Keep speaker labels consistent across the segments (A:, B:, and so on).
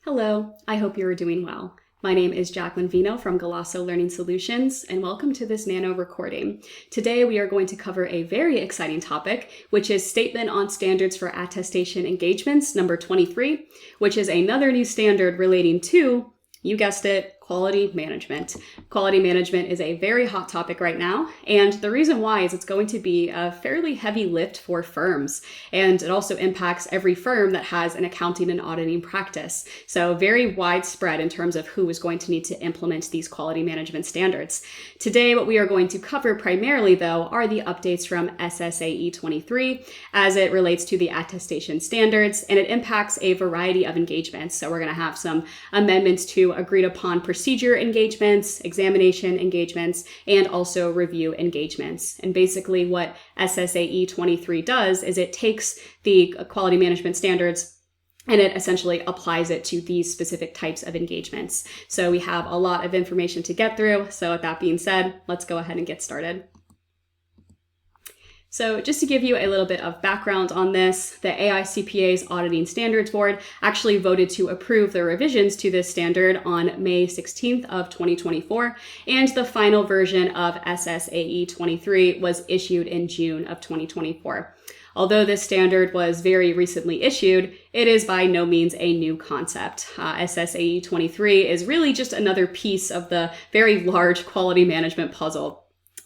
A: Hello, I hope you are doing well. My name is Jacqueline Vino from Galasso Learning Solutions, and welcome to this nano recording. Today we are going to cover a very exciting topic, which is Statement on Standards for Attestation Engagements, number 23, which is another new standard relating to, you guessed it, quality management. Quality management is a very hot topic right now, and the reason why is it's going to be a fairly heavy lift for firms, and it also impacts every firm that has an accounting and auditing practice. So very widespread in terms of who is going to need to implement these quality management standards. Today, what we are going to cover primarily, though, are the updates from SSAE 23 as it relates to the attestation standards, and it impacts a variety of engagements. So we're going to have some amendments to agreed upon procedure engagements, examination engagements, and also review engagements. And basically what SSAE 23 does is it takes the quality management standards and it essentially applies it to these specific types of engagements. So we have a lot of information to get through. So with that being said, let's go ahead and get started. So just to give you a little bit of background on this, the AICPA's Auditing Standards Board actually voted to approve the revisions to this standard on May 16th of 2024, and the final version of SSAE 23 was issued in June of 2024. Although this standard was very recently issued, it is by no means a new concept. SSAE 23 is really just another piece of the very large quality management puzzle.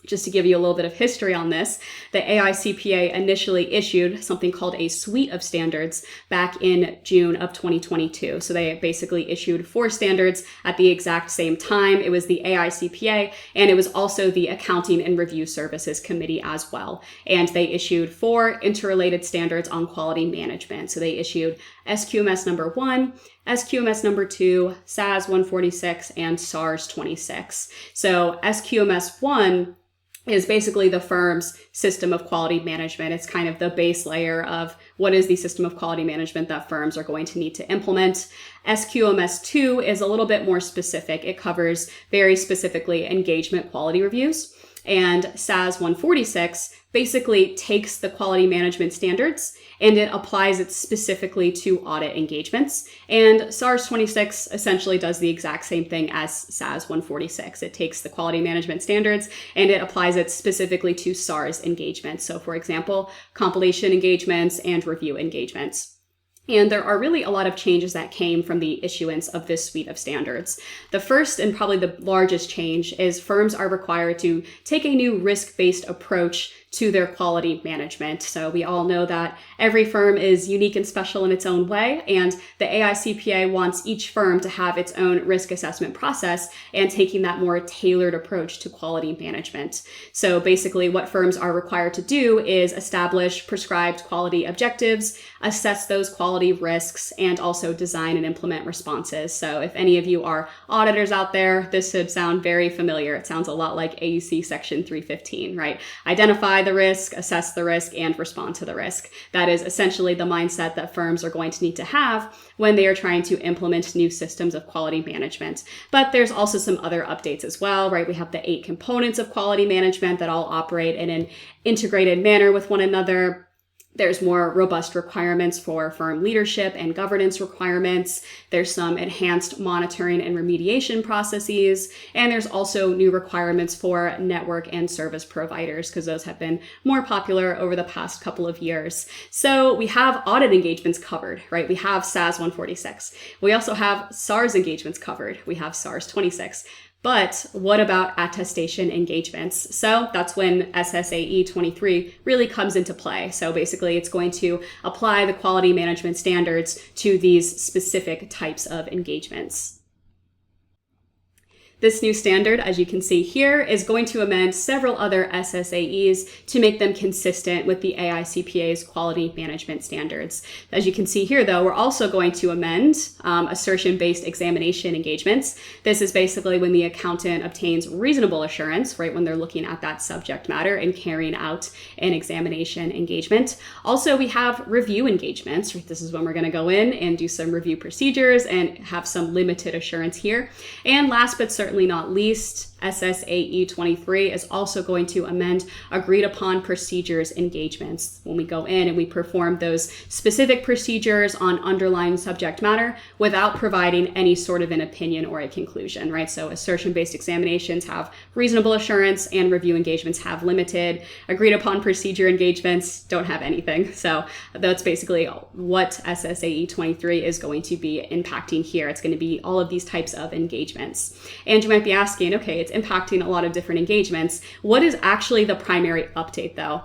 A: Just to give you a little bit of history on this, the AICPA initially issued something called a suite of standards back in June of 2022. So they basically issued 4 standards at the exact same time. It was the AICPA, and it was also the Accounting and Review Services Committee as well. And they issued 4 interrelated standards on quality management. So they issued SQMS number 1, SQMS number 2, SAS 146, and SARS 26. So SQMS 1 is basically the firm's system of quality management. It's kind of the base layer of what is the system of quality management that firms are going to need to implement. SQMS 2 is a little bit more specific. It covers very specifically engagement quality reviews. And SAS 146 basically takes the quality management standards and it applies it specifically to audit engagements. And SARS 26 essentially does the exact same thing as SAS 146. It takes the quality management standards and it applies it specifically to SARS engagements. So for example, compilation engagements and review engagements. And there are really a lot of changes that came from the issuance of this suite of standards. The first and probably the largest change is firms are required to take a new risk-based approach to their quality management. So we all know that every firm is unique and special in its own way, and the AICPA wants each firm to have its own risk assessment process and taking that more tailored approach to quality management. So basically what firms are required to do is establish prescribed quality objectives, assess those quality risks, and also design and implement responses. So if any of you are auditors out there, this should sound very familiar. It sounds a lot like AUC Section 315, right? Identify the risk, assess the risk, and respond to the risk. That is essentially the mindset that firms are going to need to have when they are trying to implement new systems of quality management. But there's also some other updates as well, right? We have the 8 components of quality management that all operate in an integrated manner with one another. There's more robust requirements for firm leadership and governance requirements. There's some enhanced monitoring and remediation processes. And there's also new requirements for network and service providers because those have been more popular over the past couple of years. So we have audit engagements covered, right? We have SAS 146. We also have SARS engagements covered. We have SARS 26. But what about attestation engagements? So that's when SSAE 23 really comes into play. So basically it's going to apply the quality management standards to these specific types of engagements. This new standard, as you can see here, is going to amend several other SSAEs to make them consistent with the AICPA's quality management standards. As you can see here, though, we're also going to amend assertion-based examination engagements. This is basically when the accountant obtains reasonable assurance, right, when they're looking at that subject matter and carrying out an examination engagement. Also, we have review engagements. Right? This is when we're going to go in and do some review procedures and have some limited assurance here. And last but certainly certainly not least, SSAE 23 is also going to amend agreed upon procedures engagements. When we go in and we perform those specific procedures on underlying subject matter without providing any sort of an opinion or a conclusion, right? So assertion-based examinations have reasonable assurance and review engagements have limited. Agreed upon procedure engagements don't have anything. So that's basically what SSAE 23 is going to be impacting here. It's going to be all of these types of engagements. And you might be asking, okay, it's impacting a lot of different engagements. What is actually the primary update though?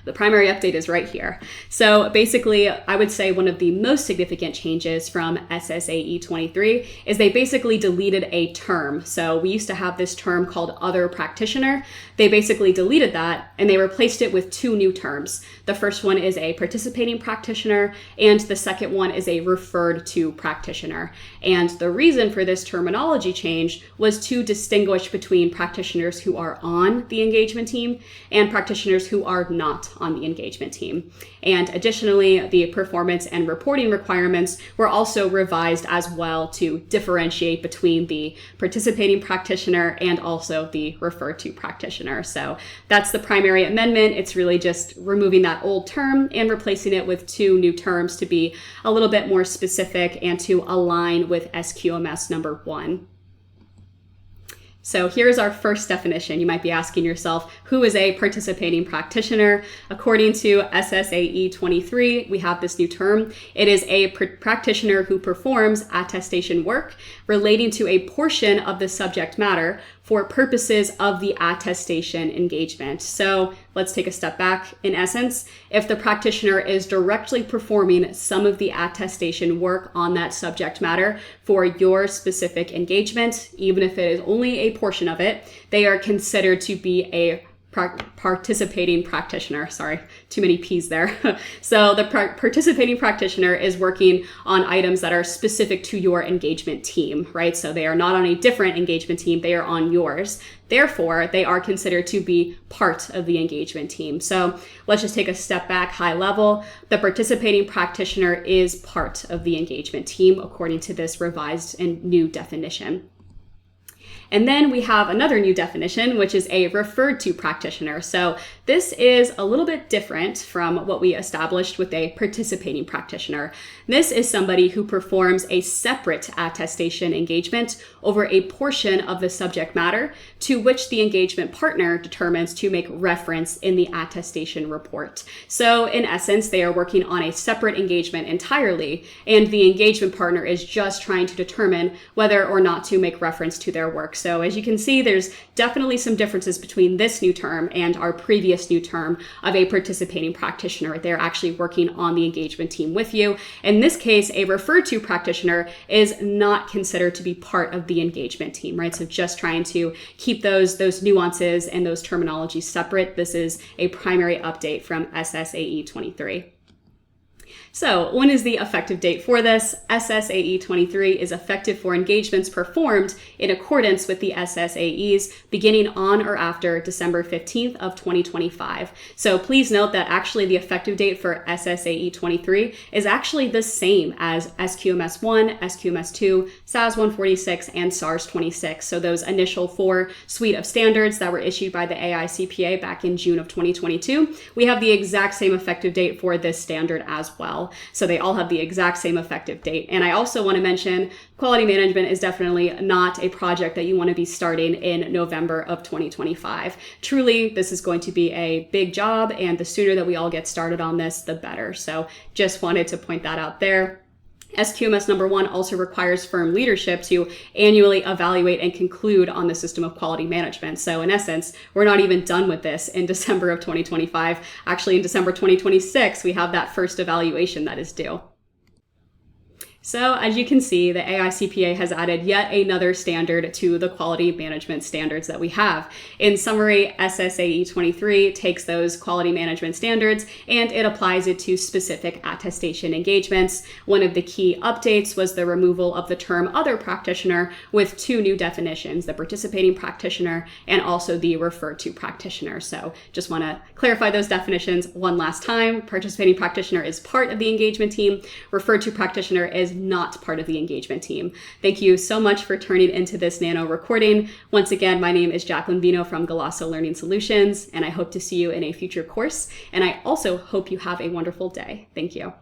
A: The primary update is right here. So basically, I would say one of the most significant changes from SSAE 23 is they basically deleted a term. So we used to have this term called other practitioner. They basically deleted that and they replaced it with two new terms. The first one is a participating practitioner and the second one is a referred to practitioner. And the reason for this terminology change was to distinguish between practitioners who are on the engagement team and practitioners who are not on the engagement team. And additionally, the performance and reporting requirements were also revised as well to differentiate between the participating practitioner and also the referred to practitioner. So that's the primary amendment. It's really just removing that old term and replacing it with two new terms to be a little bit more specific and to align with SQMS number 1. So here's our first definition. You might be asking yourself, who is a participating practitioner? According to SSAE 23, we have this new term. It is a practitioner who performs attestation work relating to a portion of the subject matter for purposes of the attestation engagement. So let's take a step back. In essence, if the practitioner is directly performing some of the attestation work on that subject matter for your specific engagement, even if it is only a portion of it, they are considered to be a participating practitioner. Sorry, too many P's there. So the participating practitioner is working on items that are specific to your engagement team, right? So they are not on a different engagement team, they are on yours. Therefore, they are considered to be part of the engagement team. So let's just take a step back high level. The participating practitioner is part of the engagement team according to this revised and new definition. And then we have another new definition, which is a referred to practitioner. So this is a little bit different from what we established with a participating practitioner. This is somebody who performs a separate attestation engagement over a portion of the subject matter to which the engagement partner determines to make reference in the attestation report. So in essence, they are working on a separate engagement entirely, and the engagement partner is just trying to determine whether or not to make reference to their work. So as you can see, there's definitely some differences between this new term and our previous new term of a participating practitioner. They're actually working on the engagement team with you. In this case, a referred to practitioner is not considered to be part of the engagement team, right? So just trying to keep those nuances and those terminologies separate. This is a primary update from SSAE 23. So when is the effective date for this? SSAE 23 is effective for engagements performed in accordance with the SSAEs beginning on or after December 15th of 2025. So please note that actually the effective date for SSAE 23 is actually the same as SQMS 1, SQMS 2, SAS 146, and SARS 26. So those initial 4 suite of standards that were issued by the AICPA back in June of 2022, we have the exact same effective date for this standard as well. So they all have the exact same effective date. And I also want to mention quality management is definitely not a project that you want to be starting in November of 2025. Truly, this is going to be a big job, and the sooner that we all get started on this, the better. So just wanted to point that out there. SQMS number 1 also requires firm leadership to annually evaluate and conclude on the system of quality management. So in essence, we're not even done with this in December of 2025. Actually, in December 2026, we have that first evaluation that is due. So as you can see, the AICPA has added yet another standard to the quality management standards that we have. In summary, SSAE 23 takes those quality management standards and it applies it to specific attestation engagements. One of the key updates was the removal of the term other practitioner with 2 new definitions, the participating practitioner and also the referred to practitioner. So just want to clarify those definitions one last time. Participating practitioner is part of the engagement team. Referred to practitioner is not part of the engagement team. Thank you so much for turning into this nano recording. Once again, my name is Jacqueline Vino from Galasso Learning Solutions, and I hope to see you in a future course. And I also hope you have a wonderful day. Thank you.